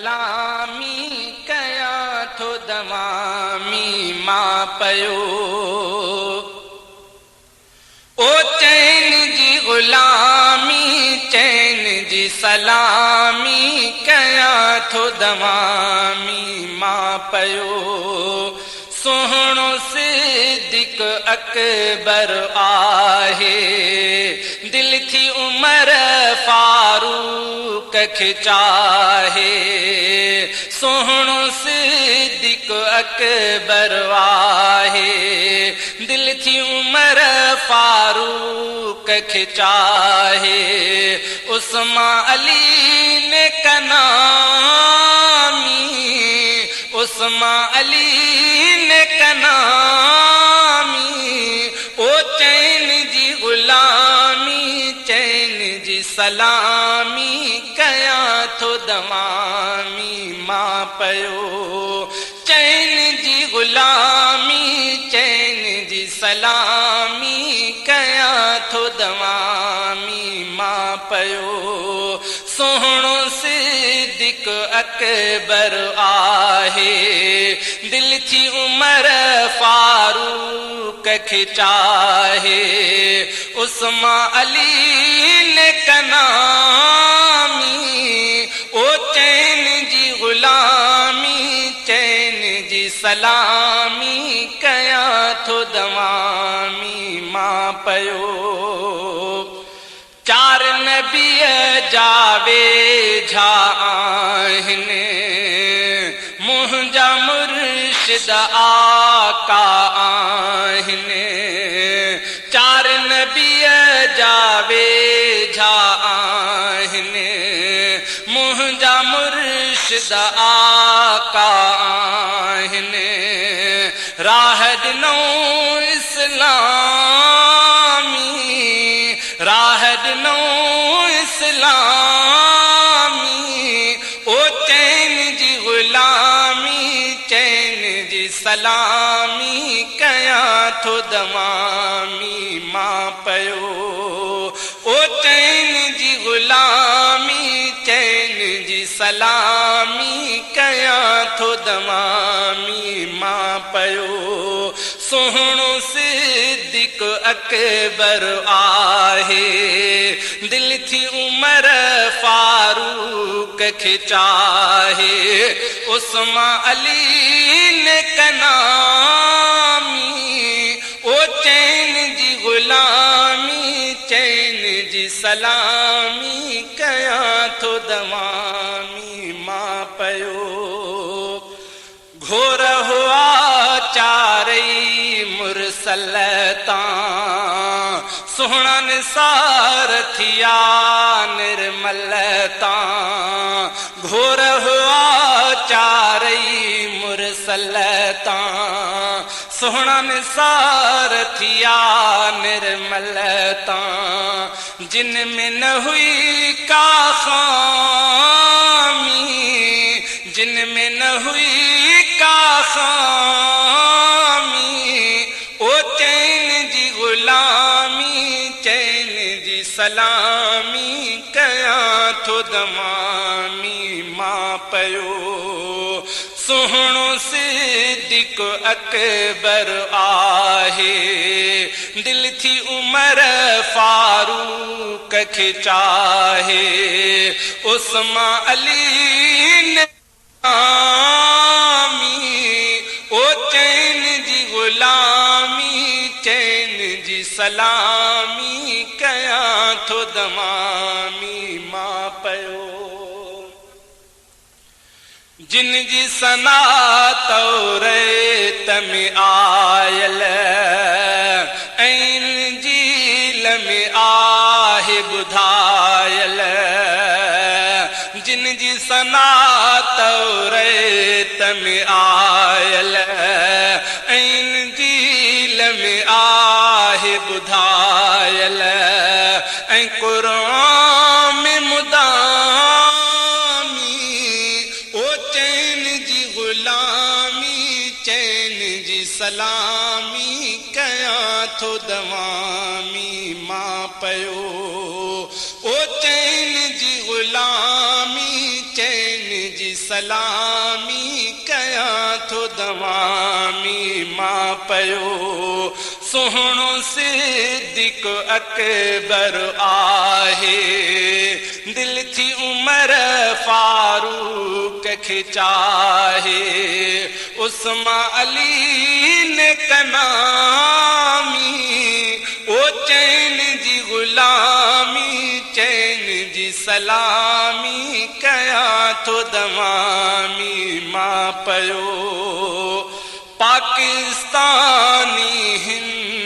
सलामी कया थो दवामी मां पयो। ओ चैन जी गुलामी चैन जी सलामी कया थो दवामी मां पयो। सोहणो सिद्दीक़ अकबर आहे दिल थी उमर फारूक खे चाहे। सोहणो सिद्दीक़ अकबर आहे दिल थी उमर फारूक खे चाहे। उस्मान अली ने कनामी उस्मान अली ने कनामी। ओ चैन जी गुलामी चैन जी सलामी कया थो दवामी मां पयो। चैन जी गुलामी चैन जी सलामी कया थो दवामी मां पयो। सोहणो सिद्दीक़ अकबर आहे दिल थी उमर फारूक खे चाहे। उस्मान अली ने कनामी ओ चैन जी गुलामी चैन जी सलामी कया थो दवामी मां पयो। चार नबीअ जावे झा आहिनि मुंहिंजा मुर्शिद आका आहिनि। चार नबीअ जावे झा आहिनि मुंहिंजा मुर्शिद आका आहिनि। राह ॾिनो इस्लामी राह ॾिनो इस्लामी। ओ चैन जी गुलामी चैन जी सलामी कया थो दवामी मां पयो। ओ चैन जी गुलामी चैन जी सलामी कया थो दवामी मां पयो। सोहणो सिद्दीक़ अकबर आहे दिल थी उमर फारूक खे चाहे। उस्मान अली ने कनामी ओ चैन जी गुलामी चैन जी सलामी कया थो दवामी मां पयो। घोर हुआ चारई मुरसल तां सोहणा निसार थिया निर्मल तां। घोर हुआ चारई मुरसल तां सोहणा निसार थिया निर्मल तां। जिन में न हुई का खामी जिन में न हुई का खामी। ओ चैन जी गुलामी चैन जी सलामी कया थो दवामी मां पयो। सोहणो सिद्दीक़ अकबर आहे दिल थी उमर फारूक खे चाहे। उस्मान अली ने ओ चैन जी गुलामी चैन जी सलामी कया थो दवामी मां पयो। जिन जी सना तौरेत में आयल ऐं इंजील में आहे ॿुधायल। जिन जी सना तौरेत में आयल ऐं इंजील में आहे ॿुधायल। ऐं क़ुरान में मुदामी ओ चैन जी गुलामी चैन जी सलामी कया थो दवामी मां पयो। ओ चैन जी गुलामी चैन जी सलामी कयां थो दवामी मां पयो सुहिणो सिद्दीक़ अकबर आहे दिल थी उमर फारूक खे चाहे उस्मान अली ने कनामी ओ चैन जी गुलामी चैन जी सलामी कयां थो दवामी मां पयो पाकिस्तानी हिंदुस्तानी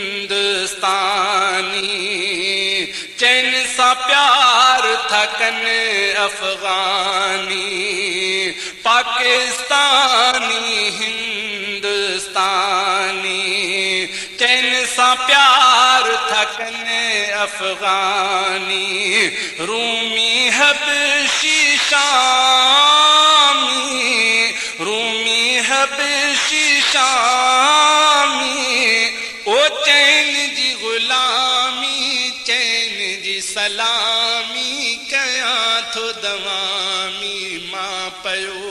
चैन सां प्यार था कनि अफ़गानी पाकिस्तानी हिंदुस्तानी चैन सां प्यार था कनि अफ़गानी रूमी हबशी शामी रूमी हबशी शामी ओ चैन जी गुलामी चैन जी सलामी कयां थो दवामी मां पयो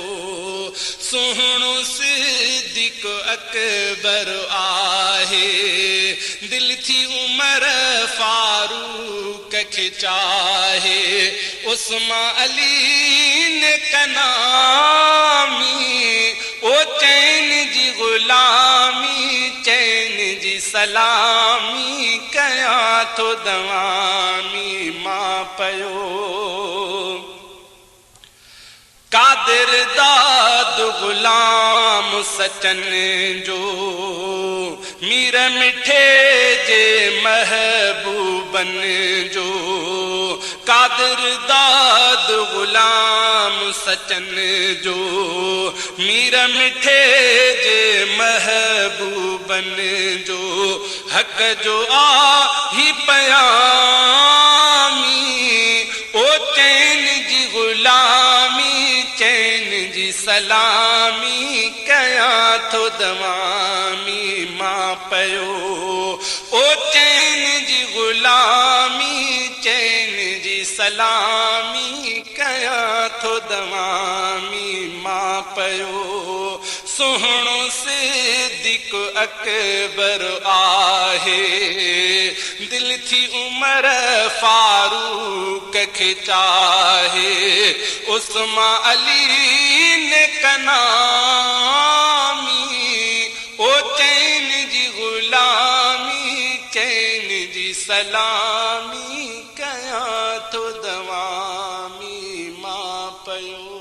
सुहिणो सिद्दीक़ अकबर आहे दिल थी उमर फारूक खे चाहे उस्मान अली ने कनामी ओ चैन जी गुलामी चैन जी सलामी कयां थो दवामी मां पयो कादिर दाद गुलाम सचन जो मीर मिठे जे महबूबन जो कादिर दाद गुलाम सचन जो मीर मिठे जे महबूबन जो हक जो आही पयामी ओ चैन जी गुलामी चैन जी सलामी कयां थो दवामी मां पयो ओ चैन जी गुलामी चैन जी सलामी कयां थो दवामी मां पयो सुहिणो सिद्दीक़ अकबर आहे दिल थी उमर फारूक खे चाहे उस्मान अली ने कनामी ओ चैन जी गुलामी चैन जी सलामी कयां थो दवामी मां पयो